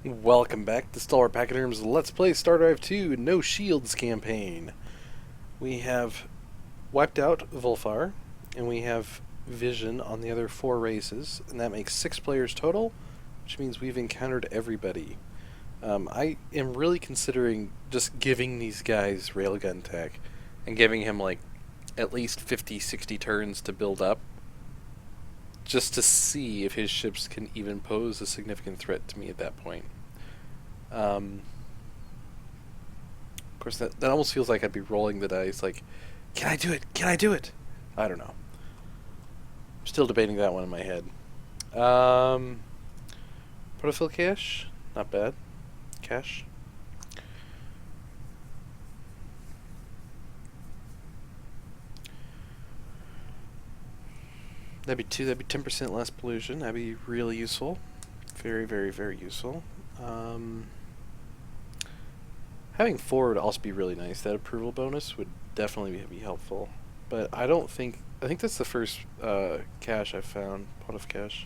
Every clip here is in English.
Welcome back to Stellar Pachyderm's Let's Play Stardrive 2 No Shields campaign. We have wiped out Volfar, and we have Vision on the other 4 races, and that makes 6 players total, which means we've encountered everybody. I am really considering just giving these guys railgun tech and giving him like at least 50, 60 turns to build up, just to see if his ships can even pose a significant threat to me at that point. Of course, that almost feels like I'd be rolling the dice, like, can I do it? Can I do it? I don't know. I'm still debating that one in my head. Protofill cache? Not bad. Cache? That'd be 2, that'd be 10% less pollution. That'd be really useful. Very, very, very useful. Having 4 would also be really nice. That approval bonus would definitely be helpful. But I think that's the first cache I've found. Pot of cache.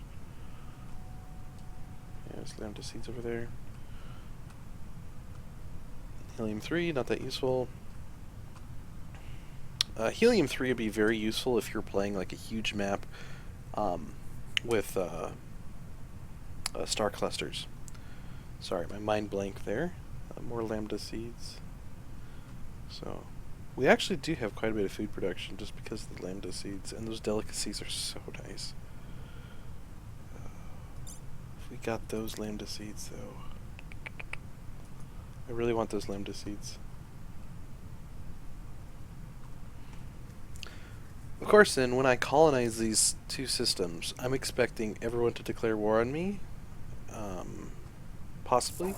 Yeah, there's lambda seeds over there. Helium-3, not that useful. Helium-3 would be very useful if you're playing like a huge map with star clusters. Sorry, my mind blanked there. More lambda seeds. So, we actually do have quite a bit of food production just because of the lambda seeds, and those delicacies are so nice. If we got those lambda seeds, though, I really want those lambda seeds. Of course, then, when I colonize these 2 systems, I'm expecting everyone to declare war on me. Possibly.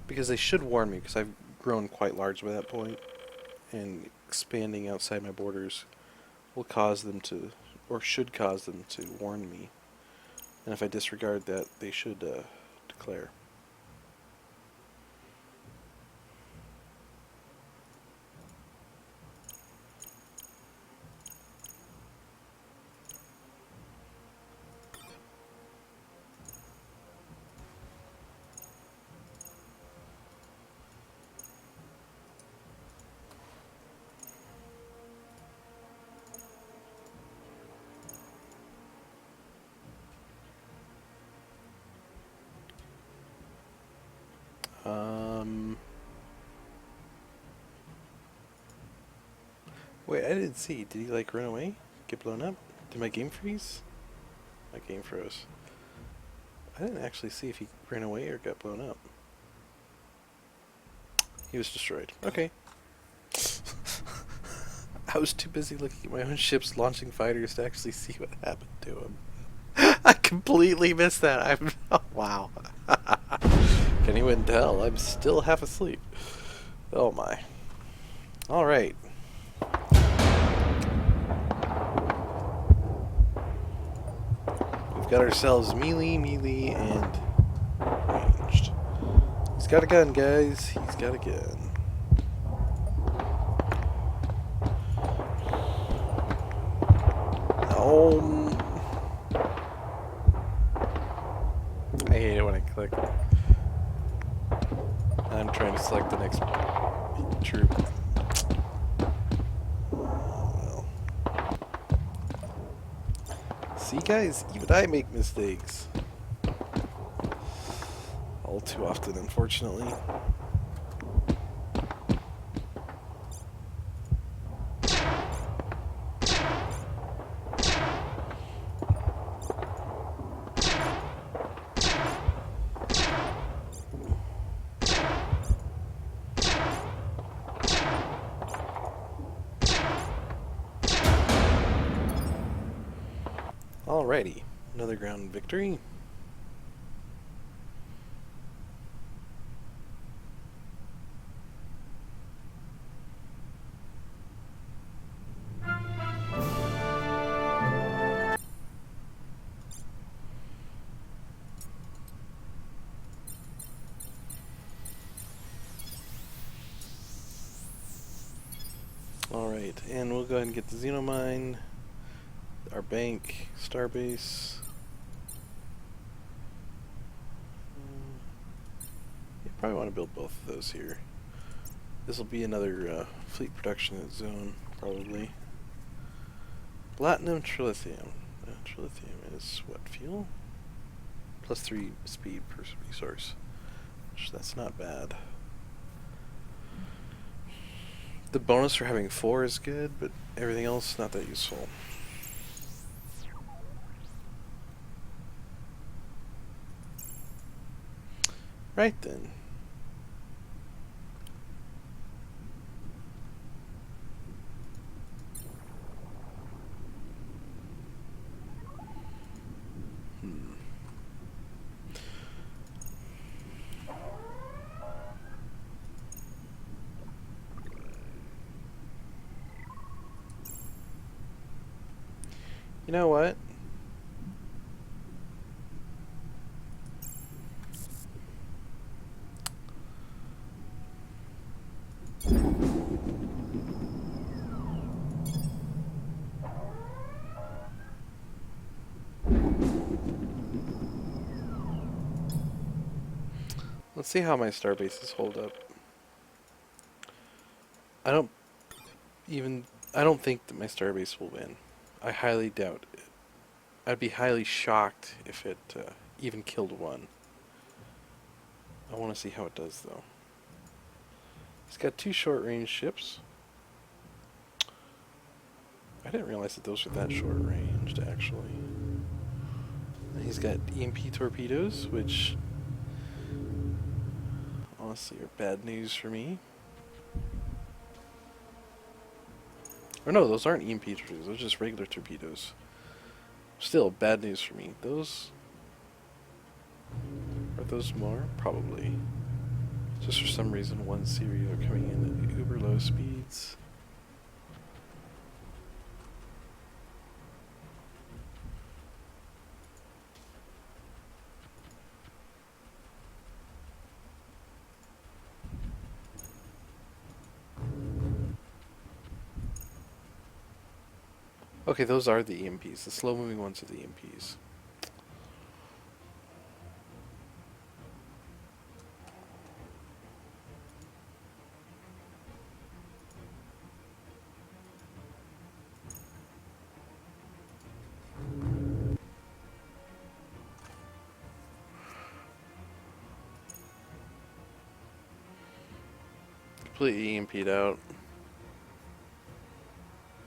Because they should warn me, because I've grown quite large by that point, and expanding outside my borders will cause them to, or should cause them to warn me. And if I disregard that, they should declare. Wait, I didn't see. Did he, like, run away? Get blown up? Did my game freeze? My game froze. I didn't actually see if he ran away or got blown up. He was destroyed. Okay. I was too busy looking at my own ships launching fighters to actually see what happened to him. I completely missed that. I'm... Oh, wow. Can anyone tell? I'm still half asleep. Oh my. Alright. We've got ourselves melee, and ranged. He's got a gun, guys. He's got a gun. I hate it when I click. I'm trying to select the next troop. Oh, well. See, guys, even I make mistakes. All too often, unfortunately. Alrighty, another ground victory. Alright, and we'll go ahead and get the Xenomine, our bank, Starbase. Probably want to build both of those here. This will be another fleet production zone, probably. Platinum trilithium. Trilithium is what, fuel? Plus 3 speed per resource. Which, that's not bad. The bonus for having 4 is good, but everything else not that useful. Right then. You know what? Let's see how my star bases hold up. I don't think that my starbase will win. I highly doubt it. I'd be highly shocked if it even killed one. I want to see how it does, though. He's got 2 short-range ships. I didn't realize that those were that short-ranged, actually. And he's got EMP torpedoes, which honestly are bad news for me. Or no, those aren't EMP torpedoes, those are just regular torpedoes. Still, bad news for me. Those... Are those more? Probably. Just for some reason, one series are coming in at uber low speeds. Okay, those are the EMPs. The slow-moving ones are the EMPs. Completely EMP'd out.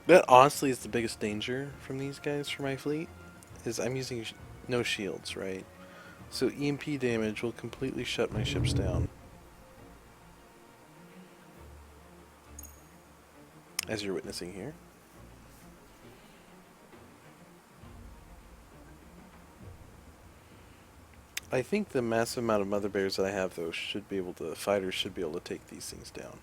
That honestly is the biggest danger from these guys for my fleet, is I'm using no shields, right? So EMP damage will completely shut my ships down. As you're witnessing here. I think the massive amount of mother bears that I have, though, should be able to, fighters should be able to take these things down.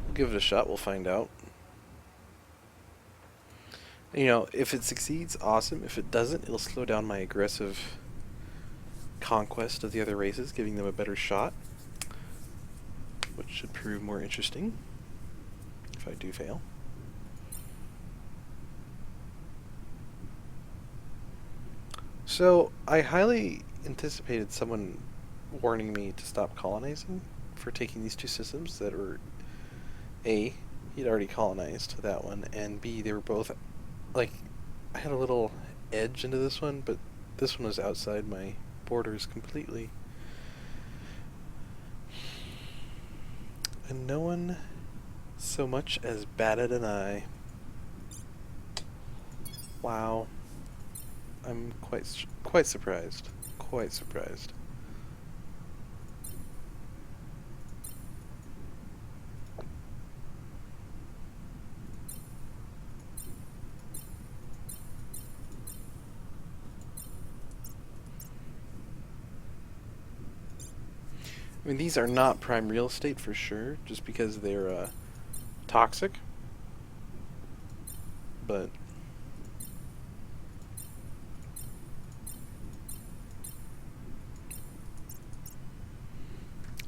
We'll give it a shot, we'll find out. You know, if it succeeds, awesome. If it doesn't, it'll slow down my aggressive conquest of the other races, giving them a better shot, which should prove more interesting if I do fail. So, I highly anticipated someone warning me to stop colonizing for taking these 2 systems that were A, he'd already colonized that one, and B, they were both, like, I had a little edge into this one, but this one was outside my borders completely. And no one so much as batted an eye. Wow. I'm quite surprised. Quite surprised. I mean, these are not prime real estate for sure, just because they're toxic. But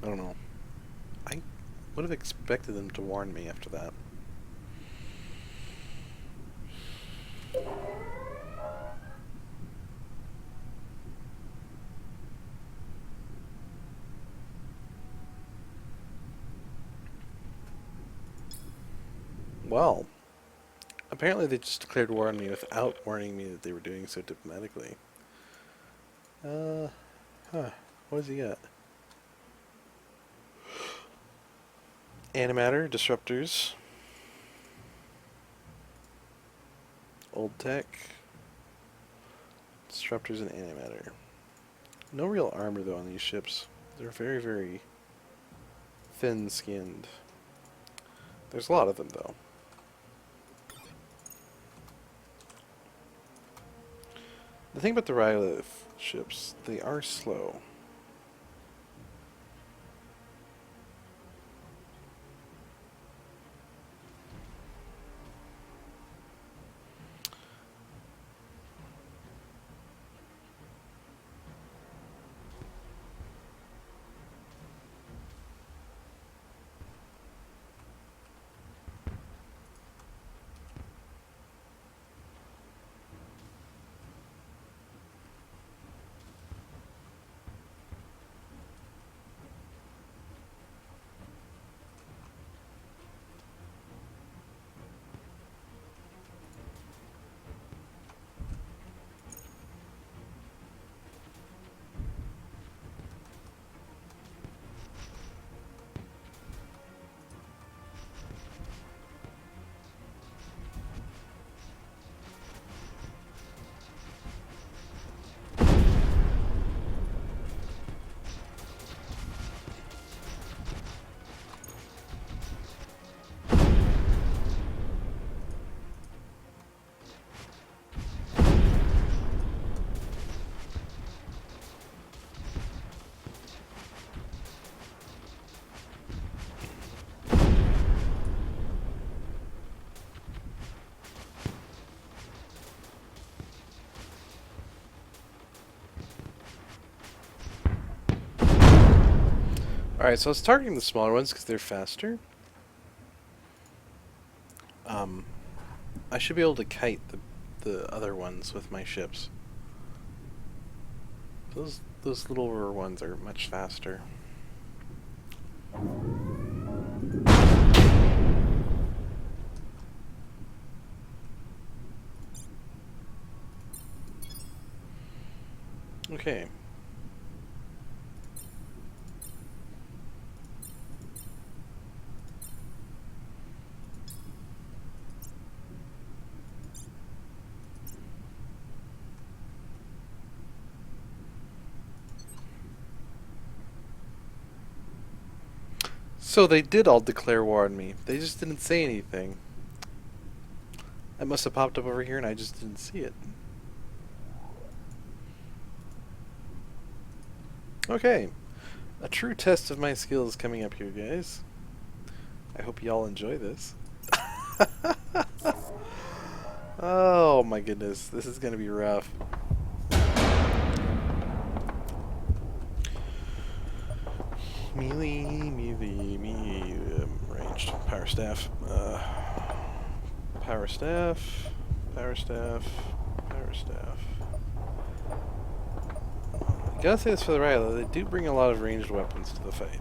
I don't know. I would have expected them to warn me after that. Well, apparently they just declared war on me without warning me that they were doing so diplomatically. Huh. What does he got? Antimatter, disruptors, old tech, disruptors, and antimatter. No real armor though on these ships. They're very, very thin-skinned. There's a lot of them though. The thing about the Rylith ships, they are slow. Alright, so I was targeting the smaller ones because they're faster. I should be able to kite the other ones with my ships. Those littler ones are much faster. Okay. So they did all declare war on me. They just didn't say anything. It must have popped up over here and I just didn't see it. Okay. A true test of my skills coming up here, guys. I hope y'all enjoy this. Oh my goodness, this is gonna be rough. Melee, ranged. Power staff. Power staff. Power staff. Power staff. Gotta say this for the Ryla, they do bring a lot of ranged weapons to the fight.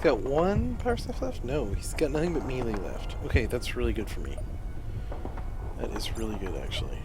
Got one power staff left? No, he's got nothing but melee left. Okay, that's really good for me. is really good, actually.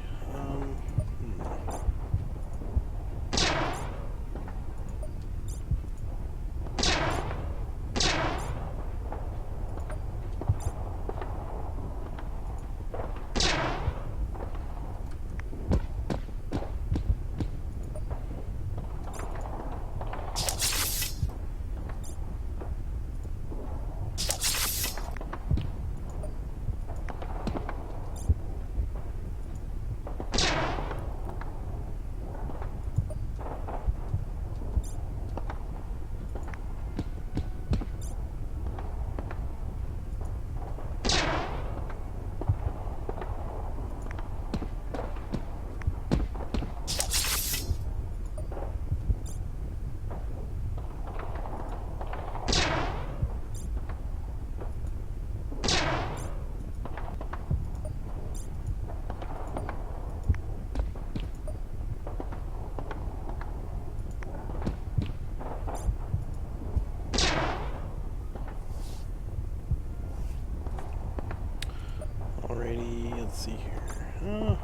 Alrighty, let's see here.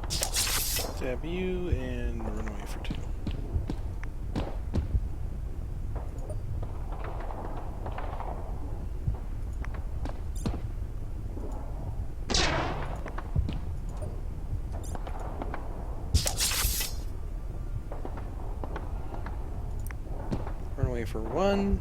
Stab you and run away for 2. Run away for 1.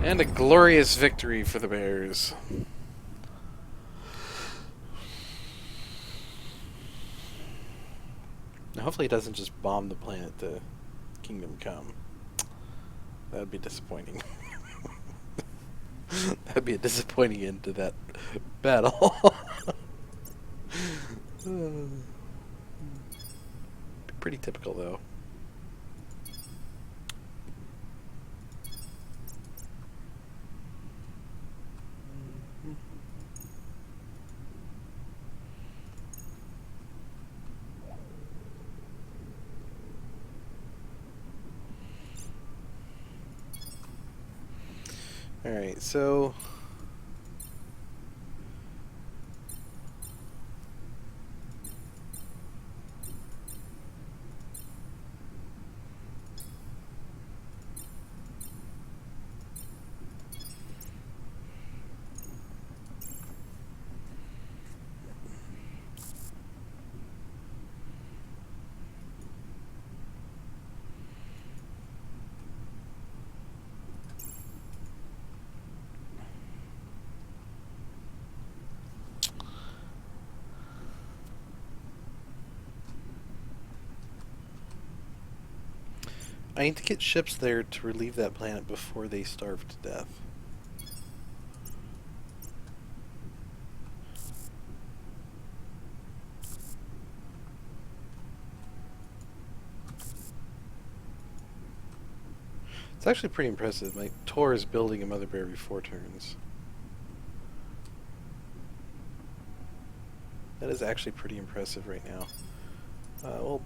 And a glorious victory for the Bears. Now, hopefully it doesn't just bomb the planet to Kingdom Come. That would be disappointing. That would be a disappointing end to that battle. Pretty typical, though. Alright, so I need to get ships there to relieve that planet before they starve to death. It's actually pretty impressive. My Tor is building a Mother Bear every 4 turns. That is actually pretty impressive right now. Well,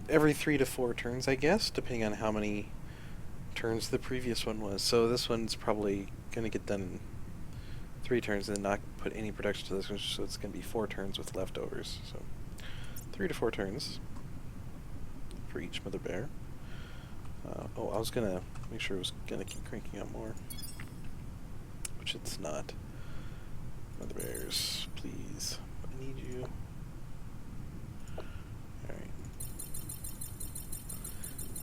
every 3 to 4 turns, I guess, depending on how many turns the previous one was. So this one's probably going to get done in 3 turns and then not put any production to this one, so it's going to be 4 turns with leftovers. So 3 to 4 turns for each Mother Bear. Oh, I was going to make sure it was going to keep cranking out more, which it's not. Mother Bears, please. I need you. Alright.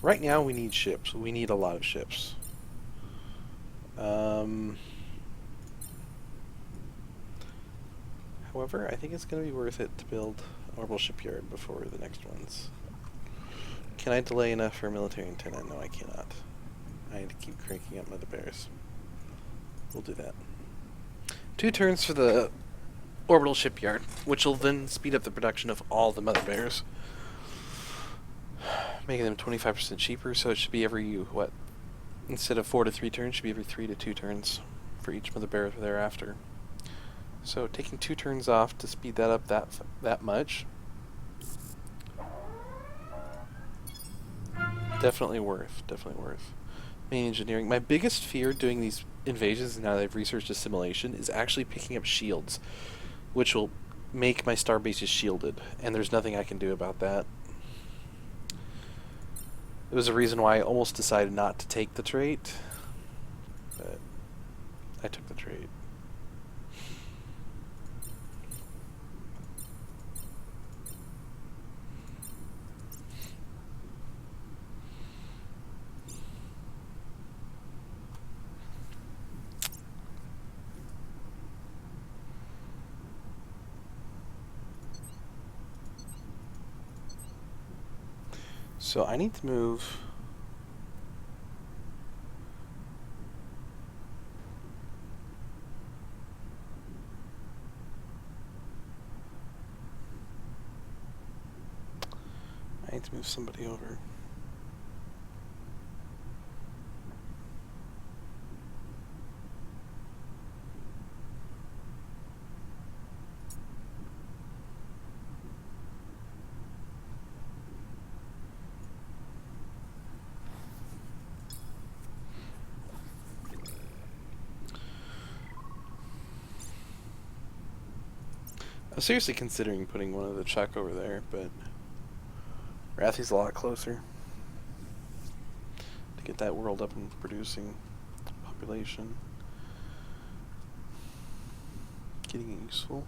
Right now we need ships. We need a lot of ships. However, I think it's going to be worth it to build orbital shipyard before the next ones. Can I delay enough for a military antenna? No, I cannot. I need to keep cranking up Mother Bears. We'll do that. 2 turns for the orbital shipyard, which will then speed up the production of all the Mother Bears, making them 25% cheaper, so it should be every, what, instead of 4 to 3 turns, it should be every 3 to 2 turns for each Mother Bear thereafter. So taking 2 turns off to speed that up that much, definitely worth. Main engineering. My biggest fear doing these invasions, now that I've researched assimilation, is actually picking up shields, which will make my star bases shielded, and there's nothing I can do about that. It was a reason why I almost decided not to take the trait, but I took the trait. So I need to move somebody over. I was seriously considering putting one of the Chuck over there, but Rathy's a lot closer to get that world up and producing population. Getting it useful.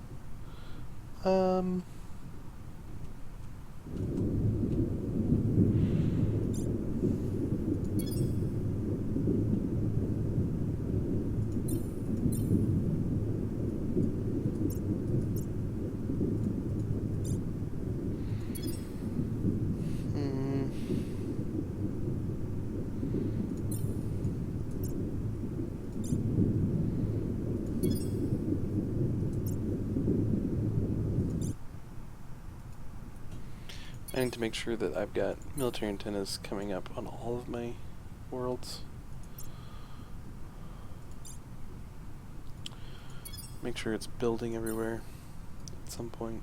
I need to make sure that I've got military antennas coming up on all of my worlds. Make sure it's building everywhere at some point.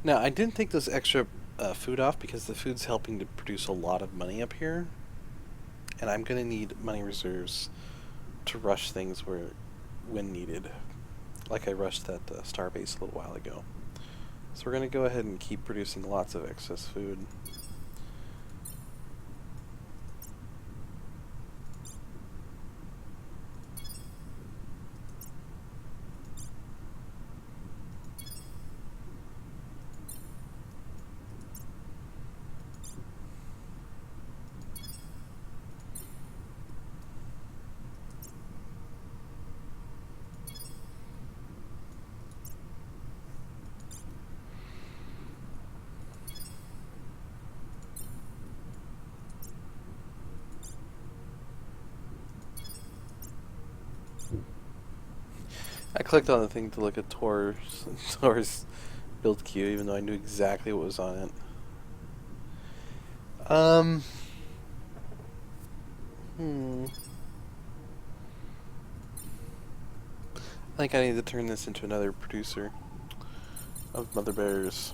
Now, I didn't take those extra food off because the food's helping to produce a lot of money up here, and I'm going to need money reserves to rush things when needed, like I rushed that star base a little while ago. So we're going to go ahead and keep producing lots of excess food. I clicked on the thing to look at Tor's build queue, even though I knew exactly what was on it. I think I need to turn this into another producer of Mother Bears.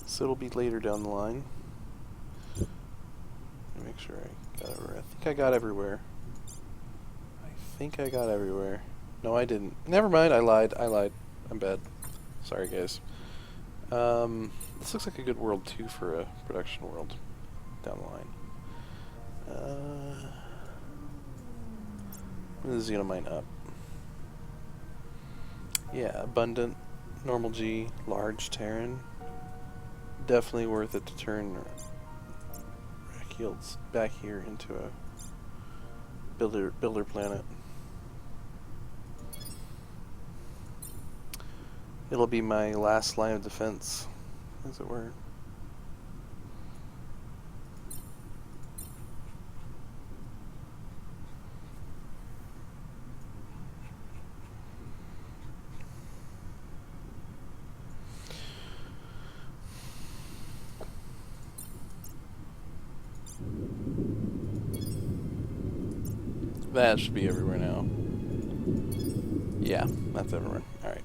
So it'll be later down the line. Let me make sure I got everywhere. I think I got everywhere. No, I didn't. Never mind, I lied. I'm bad. Sorry, guys. This looks like a good world, too, for a production world down the line. The Xenomine up. Yeah, abundant, normal G, large Terran. Definitely worth it to turn Rakiel's back here into a builder planet. It'll be my last line of defense, as it were. That should be everywhere now. Yeah, that's everywhere. Alright.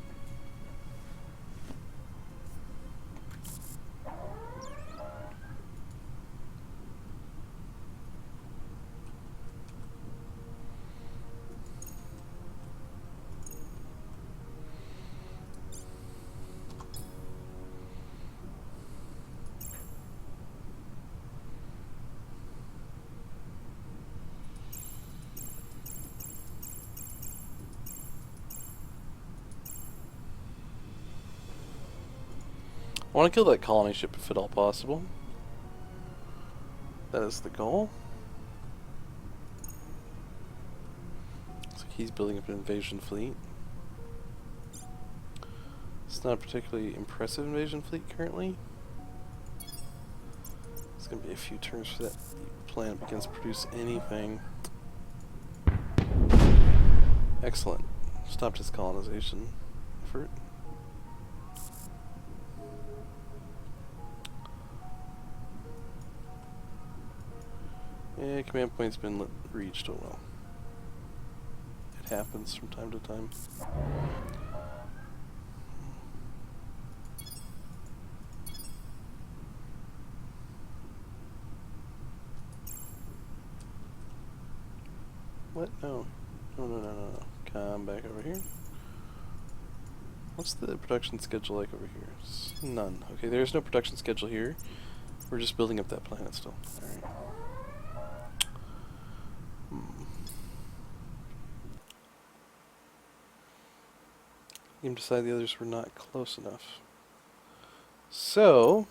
I want to kill that colony ship if at all possible. That is the goal. Looks like he's building up an invasion fleet. It's not a particularly impressive invasion fleet currently. It's going to be a few turns for that planet begins to produce anything. Excellent. Stopped his colonization effort. Yeah, command point's been reached. Oh well. It happens from time to time. What? No. No. Come back over here. What's the production schedule like over here? None. Okay, there's no production schedule here. We're just building up that planet still. Alright. Game decided the others were not close enough. So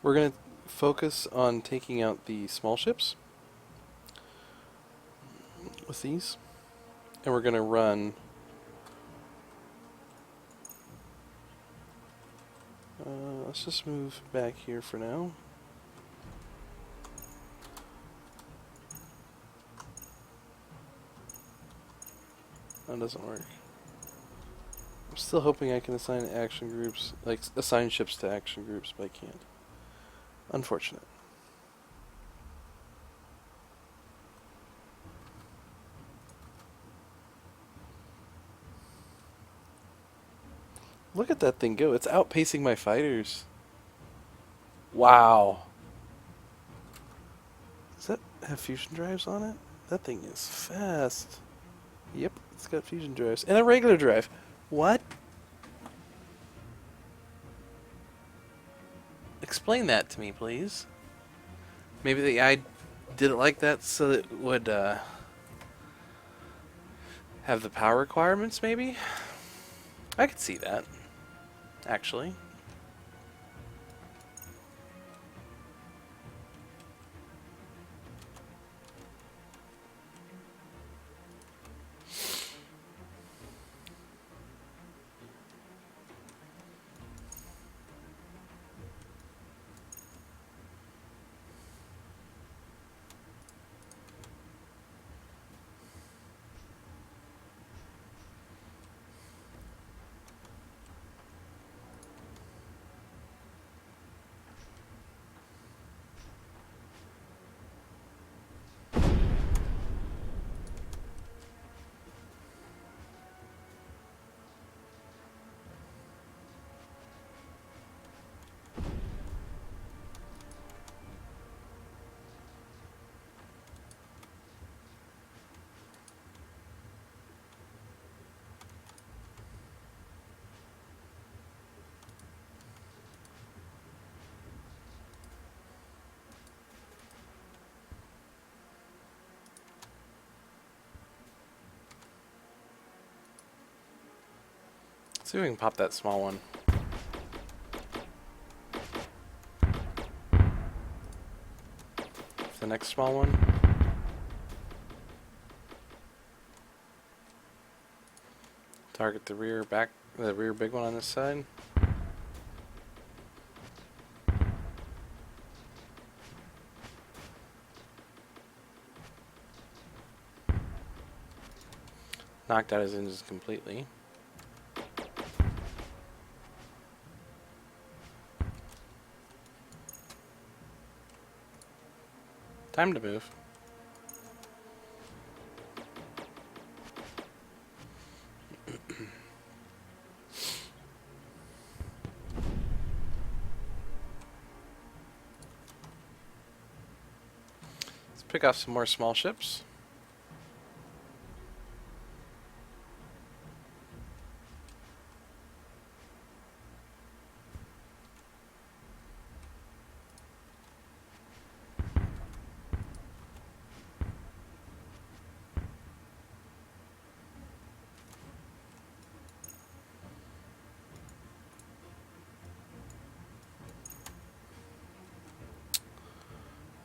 we're going to focus on taking out the small ships with these, and we're going to run let's just move back here for now. That doesn't work. I'm still hoping I can assign action groups, like assign ships to action groups, but I can't. Unfortunate. Look at that thing go. It's outpacing my fighters. Wow. Does that have fusion drives on it? That thing is fast. Yep, it's got fusion drives. And a regular drive. What? Explain that to me, please. Maybe the AI did it like that so that it would have the power requirements, maybe? I could see that, actually. See if we can pop that small one. The next small one. Target the rear big one on this side. Knocked out his engines completely. Time to move. Let's pick off some more small ships.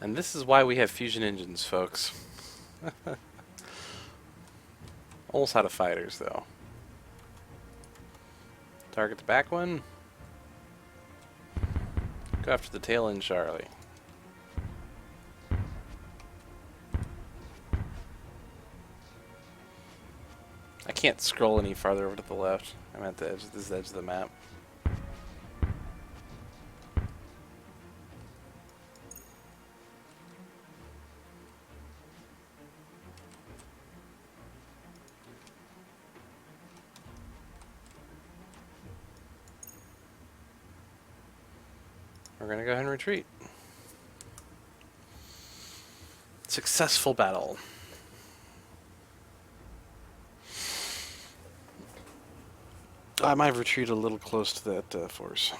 And this is why we have fusion engines, folks. Almost out of fighters, though. Target the back one. Go after the tail end, Charlie. I can't scroll any farther over to the left. I'm at the edge. This is the edge of the map. We're gonna go ahead and retreat. Successful battle. I might have retreated a little close to that force.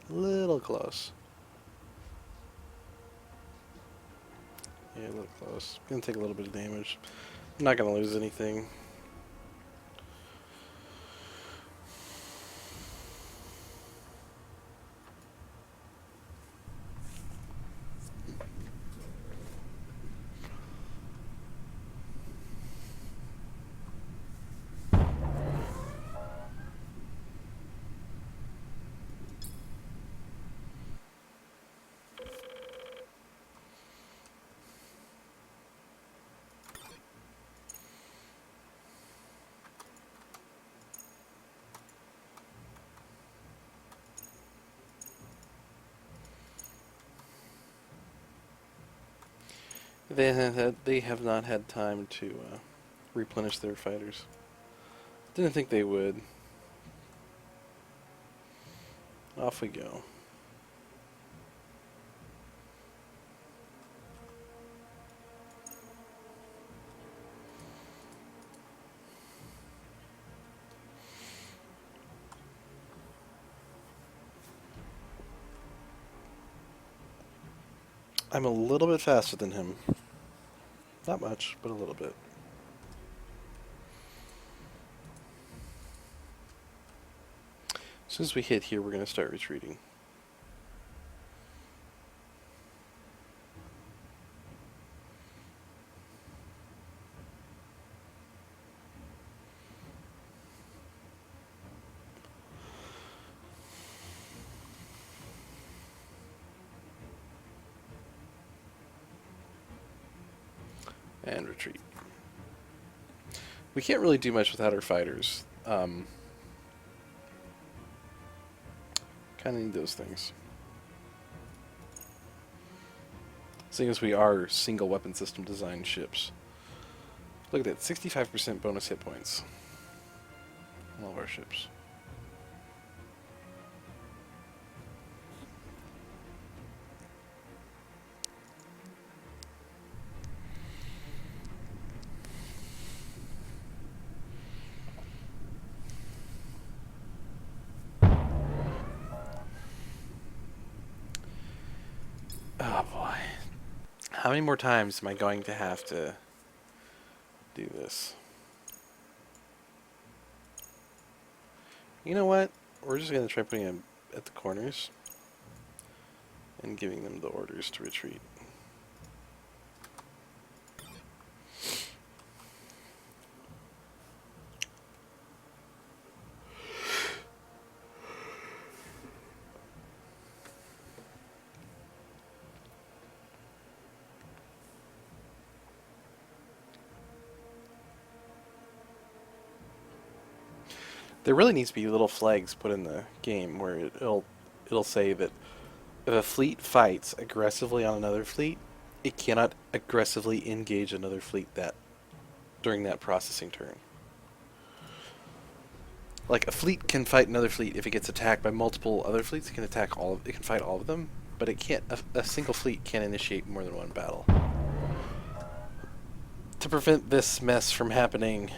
Little close. Yeah, a little close. Gonna take a little bit of damage. I'm not gonna lose anything. They have not had time to replenish their fighters. Didn't think they would. Off we go. I'm a little bit faster than him. Not much, but a little bit. As soon as we hit here, we're going to start retreating. And retreat. We can't really do much without our fighters. Kind of need those things. Seeing as we are single weapon system design ships. Look at that, 65% bonus hit points. All of our ships. Oh boy. How many more times am I going to have to do this? You know what? We're just going to try putting them at the corners and giving them the orders to retreat. There really needs to be little flags put in the game where it'll say that if a fleet fights aggressively on another fleet, it cannot aggressively engage another fleet that during that processing turn. Like a fleet can fight another fleet if it gets attacked by multiple other fleets. It can attack all. It can fight all of them, but it can't. A single fleet can't initiate more than one battle. To prevent this mess from happening,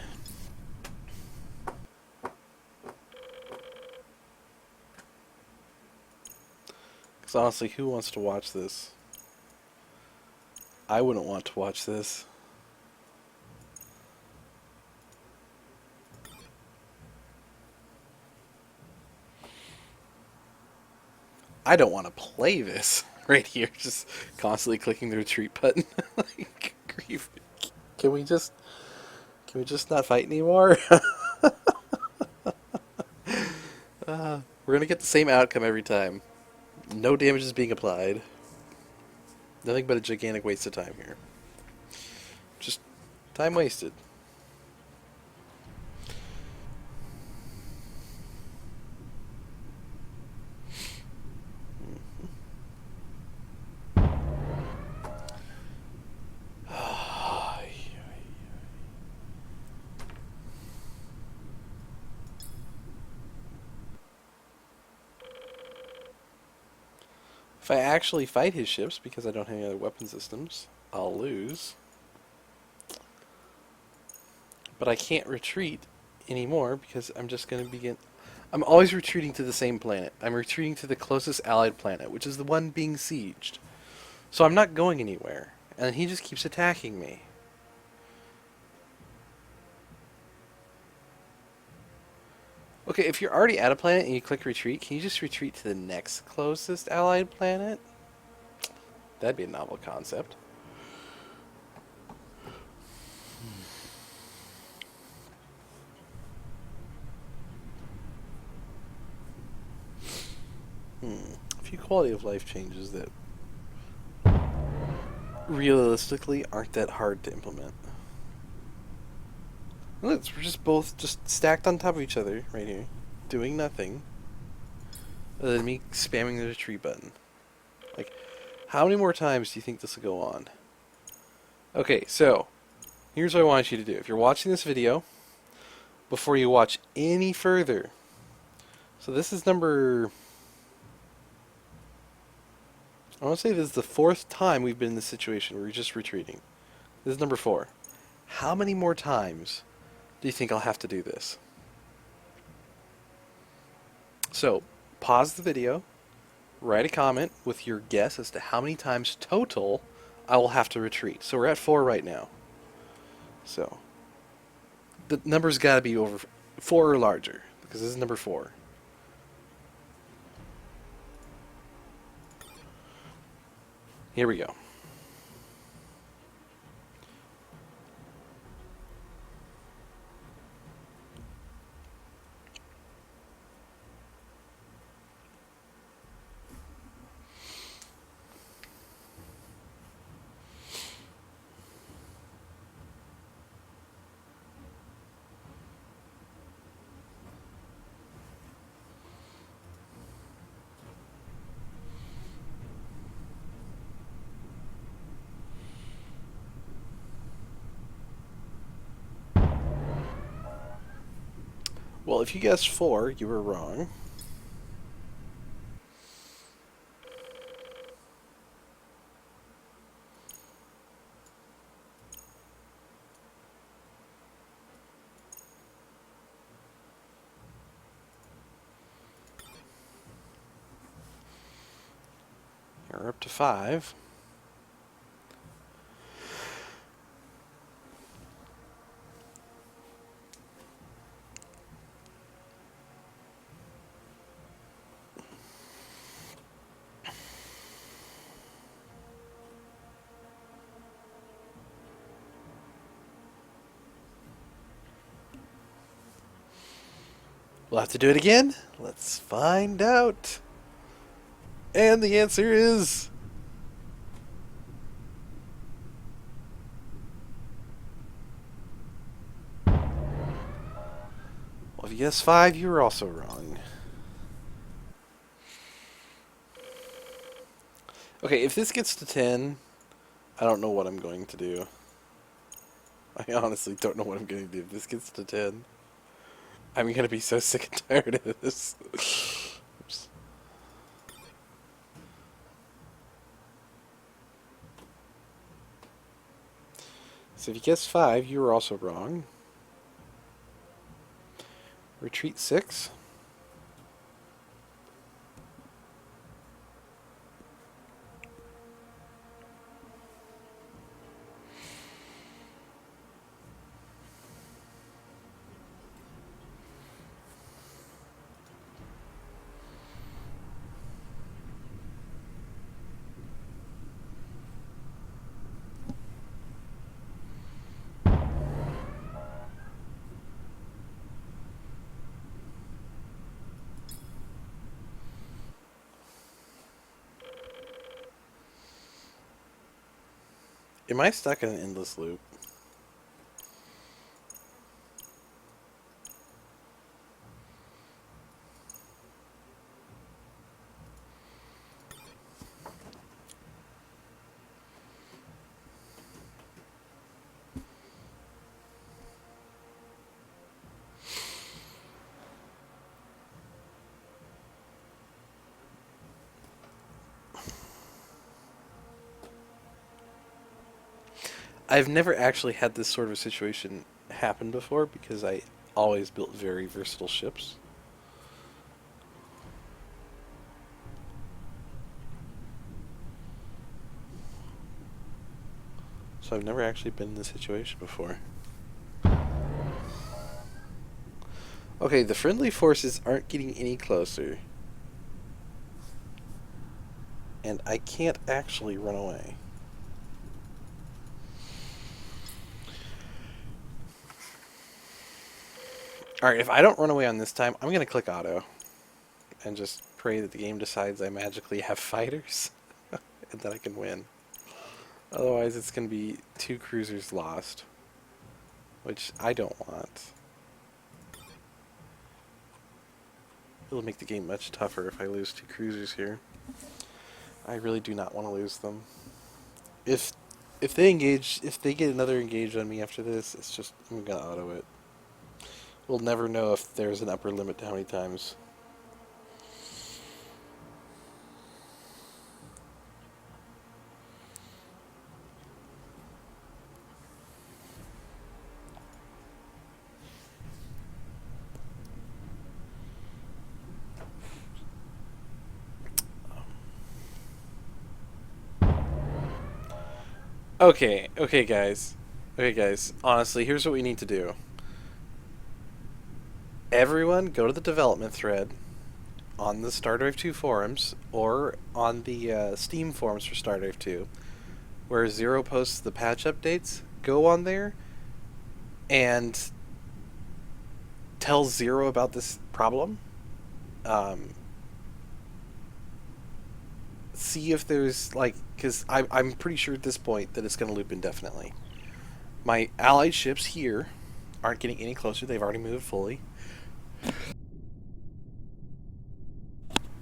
because honestly, who wants to watch this? I wouldn't want to watch this. I don't want to play this right here, just constantly clicking the retreat button. Like, grief. Can we just not fight anymore? We're gonna get the same outcome every time. No damage is being applied. Nothing but a gigantic waste of time here. Just time wasted. If I actually fight his ships, because I don't have any other weapon systems, I'll lose. But I can't retreat anymore because I'm just going to begin... I'm always retreating to the same planet. I'm retreating to the closest allied planet, which is the one being sieged. So I'm not going anywhere. And he just keeps attacking me. Okay, if you're already at a planet and you click retreat, can you just retreat to the next closest allied planet? That'd be a novel concept. A few quality of life changes that realistically aren't that hard to implement. Look, we're just both just stacked on top of each other right here, doing nothing other than me spamming the retreat button. Like, how many more times do you think this will go on? Okay, so here's what I want you to do. If you're watching this video, before you watch any further, so this is number... I want to say this is the 4th time we've been in this situation where we're just retreating. This is number 4. How many more times do you think I'll have to do this? So, pause the video, write a comment with your guess as to how many times total I will have to retreat. So we're at 4 right now. So, the number's got to be over 4 or larger, because this is number 4. Here we go. Well, if you guessed 4, you were wrong. You're up to 5. We'll have to do it again. Let's find out. And the answer is... Well, if you guessed 5, you were also wrong. Okay, if this gets to 10, I don't know what I'm going to do. I honestly don't know what I'm going to do if this gets to 10. I'm going to be so sick and tired of this. Oops. So if you guessed 5, you were also wrong. Retreat 6. Am I stuck in an endless loop? I've never actually had this sort of situation happen before because I always built very versatile ships. So I've never actually been in this situation before. Okay, the friendly forces aren't getting any closer. And I can't actually run away. Alright, if I don't run away on this time, I'm going to click auto. And just pray that the game decides I magically have fighters. And that I can win. Otherwise, it's going to be 2 cruisers lost. Which I don't want. It'll make the game much tougher if I lose 2 cruisers here. I really do not want to lose them. If they engage, if they get another engage on me after this, it's just, I'm going to auto it. We'll never know if there's an upper limit to how many times. Okay, guys. Okay, guys. Honestly, here's what we need to do. Everyone go to the development thread on the Stardrive 2 forums or on the Steam forums for Stardrive 2 where Zero posts the patch updates. Go on there and tell Zero about this problem. See if there's, like, because I'm pretty sure at this point that it's going to loop indefinitely. My allied ships here aren't getting any closer. They've already moved fully.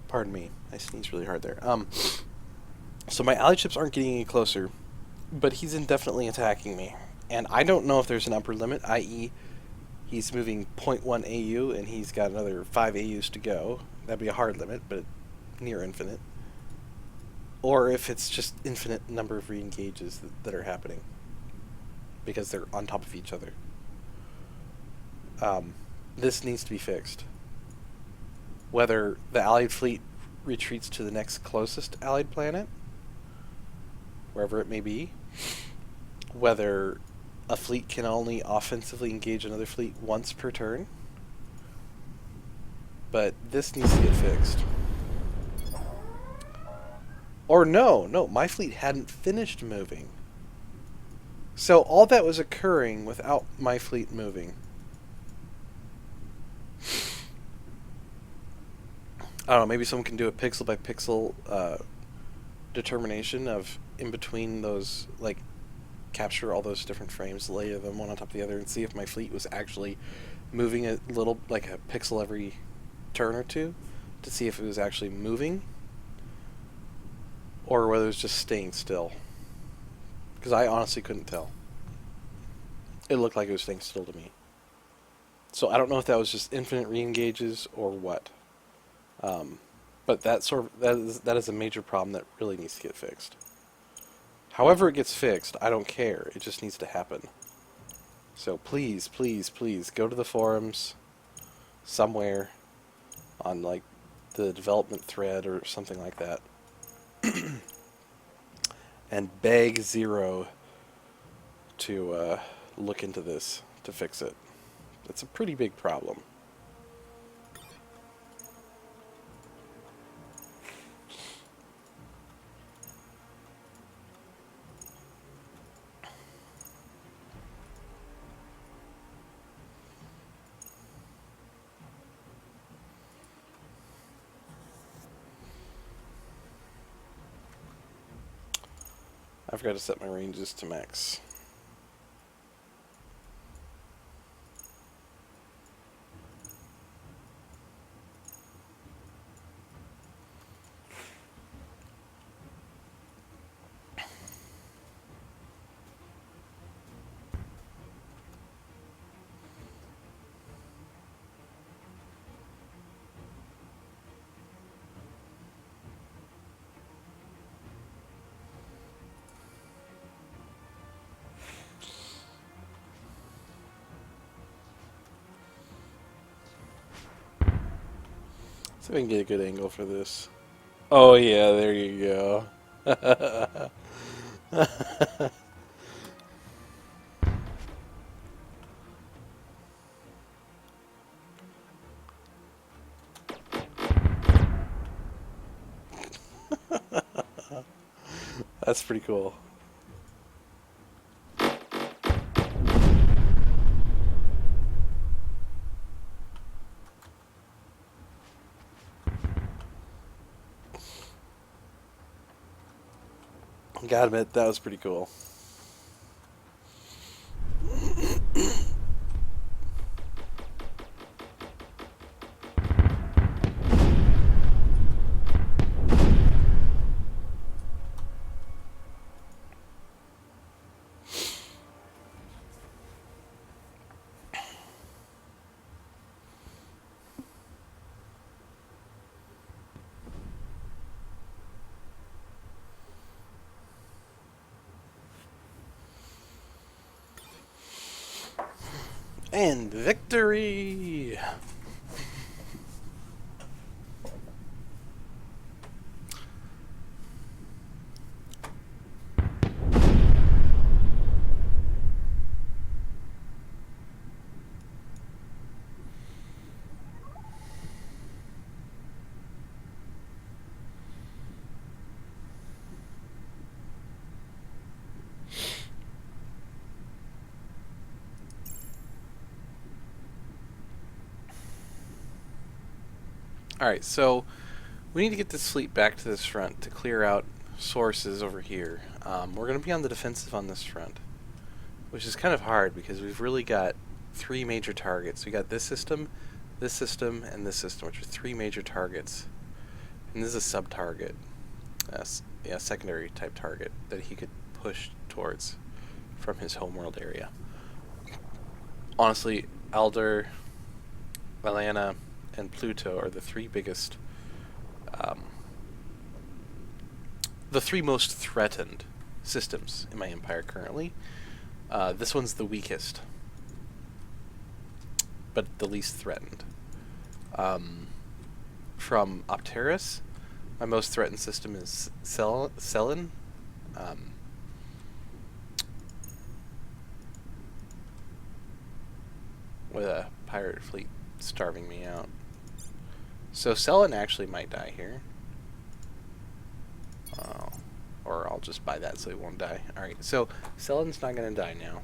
Pardon me. I sneezed really hard there. So my allied ships aren't getting any closer, but he's indefinitely attacking me. And I don't know if there's an upper limit, i.e. he's moving 0.1 AU and he's got another 5 AUs to go. That'd be a hard limit, but near infinite. Or if it's just infinite number of re-engages that are happening. Because they're on top of each other. This needs to be fixed. Whether the Allied fleet retreats to the next closest Allied planet, wherever it may be, whether a fleet can only offensively engage another fleet once per turn, but this needs to get fixed. Or no, my fleet hadn't finished moving. So all that was occurring without my fleet moving. I don't know, maybe someone can do a pixel by pixel determination of in between those, like, capture all those different frames, layer them one on top of the other, and see if my fleet was actually moving a little, like a pixel every turn or two, to see if it was actually moving or whether it was just staying still. Because I honestly couldn't tell. It looked like it was staying still to me. So I don't know if that was just infinite re-engages or what. But that is a major problem that really needs to get fixed. However it gets fixed, I don't care. It just needs to happen. So please, please, please go to the forums somewhere on, like, the development thread or something like that and beg Zero to look into this to fix it. It's a pretty big problem. I forgot to set my ranges to max. See if I can get a good angle for this. Oh yeah, there you go. That's pretty cool. Gotta admit, that was pretty cool. And victory! Alright, so we need to get this fleet back to this front to clear out sources over here. We're going to be on the defensive on this front, which is kind of hard because we've really got three major targets. We got this system, and this system, which are three major targets. And this is a sub-target, yeah, secondary type target that he could push towards from his homeworld area. Honestly, Alder, Valana, and Pluto are the three biggest, the three most threatened systems in my empire currently. This one's the weakest, but the least threatened. From Opteris, my most threatened system is Selin. With a pirate fleet starving me out. So Selin actually might die here. Or I'll just buy that so he won't die. Alright, so Selin's not going to die now.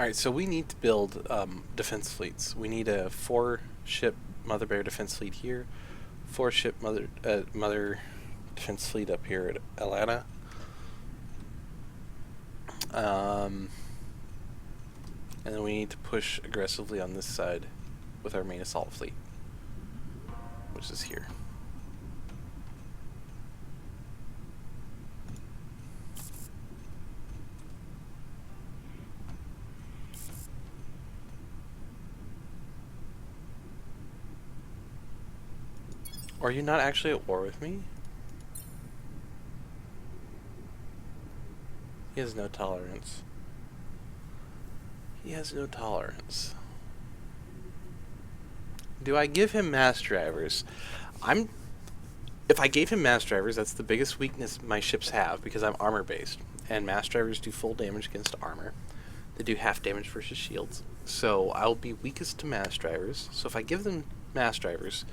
Alright, so we need to build defense fleets. We need a 4-ship Mother Bear defense fleet here, 4-ship Mother defense fleet up here at Atlanta. And then we need to push aggressively on this side with our main assault fleet, which is here. Are you not actually at war with me? He has no tolerance. He has no tolerance. Do I give him mass drivers? If I gave him mass drivers, that's the biggest weakness my ships have, because I'm armor based, and mass drivers do full damage against armor. They do half damage versus shields. So I'll be weakest to mass drivers. So if I give them mass drivers,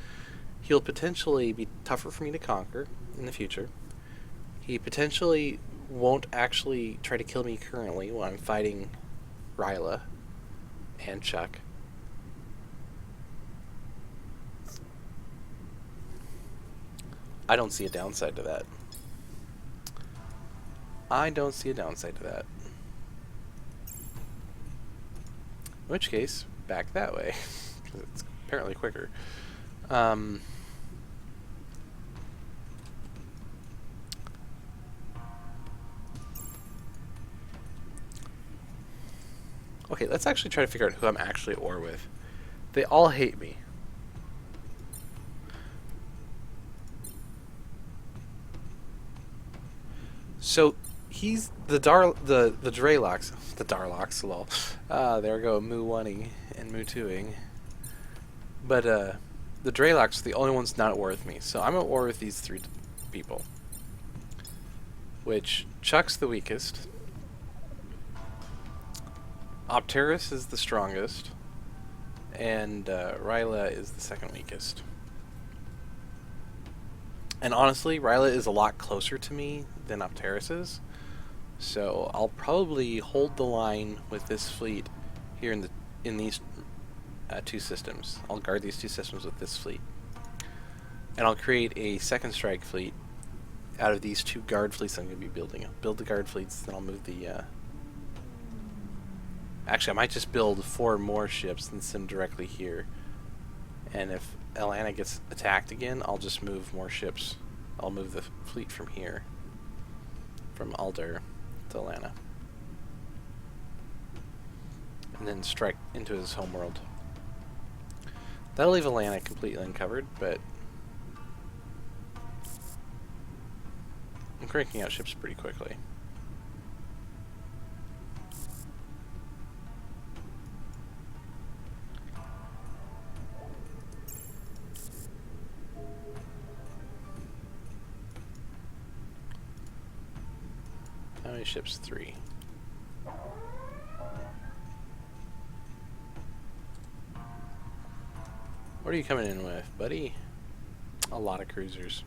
he'll potentially be tougher for me to conquer in the future. He potentially won't actually try to kill me currently when I'm fighting Ryla and Chuck. I don't see a downside to that. I don't see a downside to that. In which case, back that way. It's apparently quicker. Okay, let's actually try to figure out who I'm actually at war with. They all hate me. So he's the Draylox, the Darlox, lol. There go Moo 1ing and Moo 2ing. But the Draylox are the only ones not at war with me. So I'm at war with these 3 people. Which Chuck's the weakest. Opteris is the strongest, and Ryla is the second weakest. And honestly, Ryla is a lot closer to me than Opteris is, so I'll probably hold the line with this fleet here in these 2 systems. I'll guard these 2 systems with this fleet, and I'll create a second strike fleet out of these 2 guard fleets I'm going to be building. I'll build the guard fleets, then I'll move the actually, I might just build 4 more ships and send them directly here. And if Atlanta gets attacked again, I'll just move more ships. I'll move the fleet from here, from Alder to Atlanta, and then strike into his homeworld. That'll leave Atlanta completely uncovered, but I'm cranking out ships pretty quickly. How many ships? 3. What are you coming in with, buddy? A lot of cruisers.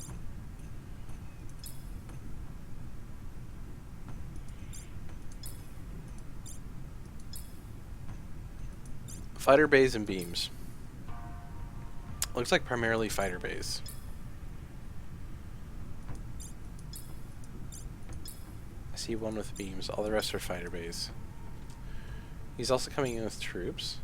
Fighter bays and beams. Looks like primarily fighter bays. I see 1 with beams. All the rest are fighter bays. He's also coming in with troops.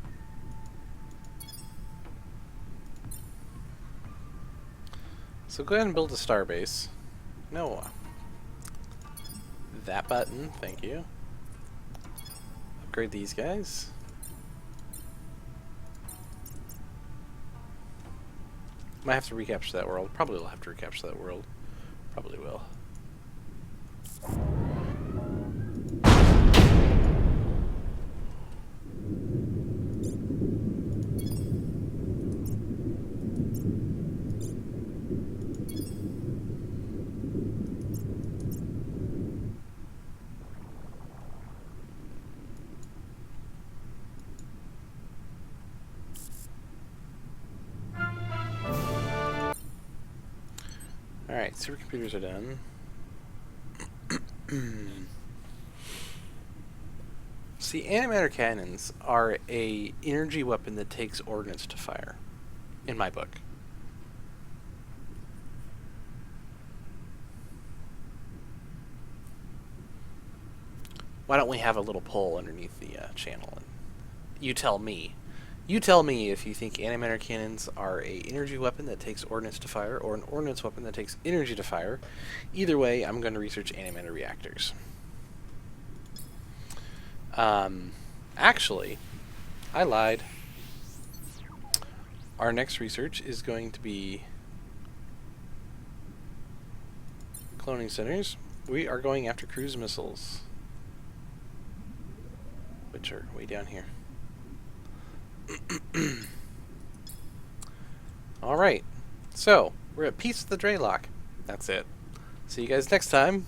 So go ahead and build a star base. No. That button, thank you. Upgrade these guys. Might have to recapture that world. Probably will have to recapture that world. Probably will. Alright, supercomputers are done. See, antimatter cannons are a energy weapon that takes ordnance to fire, in my book. Why don't we have a little poll underneath the channel? And you tell me. You tell me if you think antimatter cannons are a energy weapon that takes ordnance to fire or an ordnance weapon that takes energy to fire. Either way, I'm going to research antimatter reactors. Actually, I lied. Our next research is going to be cloning centers. We are going after cruise missiles, which are way down here. Alright, so we're at peace with the Draylock. That's it. See you guys next time.